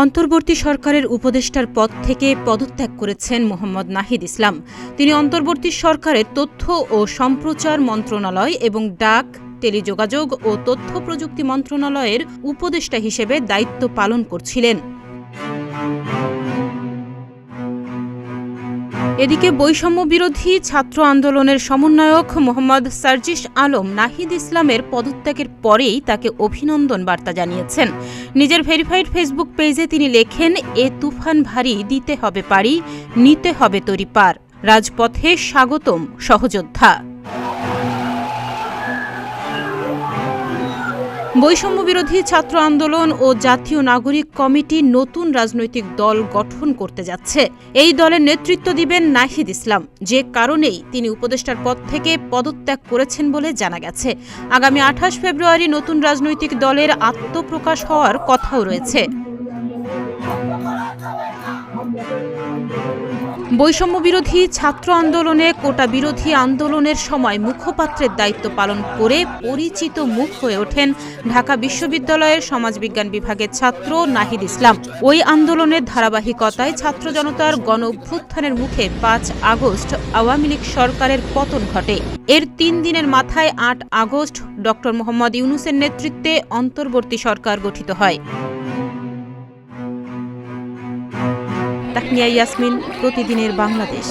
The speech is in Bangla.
অন্তর্বর্তী সরকারের উপদেষ্টার পদ থেকে পদত্যাগ করেছেন মোহাম্মদ নাহিদ ইসলাম। তিনি অন্তর্বর্তী সরকারের তথ্য ও সম্প্রচার মন্ত্রণালয় এবং ডাক, টেলিযোগাযোগ ও তথ্য প্রযুক্তি মন্ত্রণালয়ের উপদেষ্টা হিসেবে দায়িত্ব পালন করছিলেন। এদিকে বৈষম্য বিরোধী ছাত্র আন্দোলনের সমন্বয়ক মোহাম্মদ সার্জিস আলম নাহিদ ইসলামের পদত্যাগের পরেই তাকে অভিনন্দন বার্তা জানিয়েছেন। নিজের ভেরিফাইড ফেসবুক পেজে তিনি লেখেন, এ তুফান ভারী, দিতে হবে পারি, নিতে হবে তরি পার, রাজপথে স্বাগতম সহযোদ্ধা। বৈষম্য বিরোধী ছাত্র আন্দোলন ও জাতীয় নাগরিক কমিটি নতুন রাজনৈতিক দল গঠন করতে যাচ্ছে। এই দলের নেতৃত্ব দিবেন নাহিদ ইসলাম, যে কারণেই তিনি উপদেষ্টার পদ থেকে পদত্যাগ করেছেন বলে জানা গেছে। আগামী 28 ফেব্রুয়ারি নতুন রাজনৈতিক দলের আত্মপ্রকাশ হওয়ার কথাও রয়েছে। বৈষম্য বিরোধী ছাত্র আন্দোলনে কোটা বিরোধী আন্দোলনের সময় মুখপাত্রের দায়িত্ব পালন করে পরিচিত মুখ হয়ে ওঠেন ঢাকা বিশ্ববিদ্যালয়ের সমাজবিজ্ঞান বিভাগের ছাত্র নাহিদ ইসলাম। ওই আন্দোলনের ধারাবাহিকতায় ছাত্র জনতার গণ অভ্যুত্থানের মুখে 5 আগস্ট আওয়ামী লীগ সরকারের পতন ঘটে। এর 3 দিনের মাথায় 8 আগস্ট ড. মোহাম্মদ ইউনূসের নেতৃত্বে অন্তর্বর্তী সরকার গঠিত হয়। তাহনিয়া ইয়াসমিন, প্রতিদিনের বাংলাদেশ।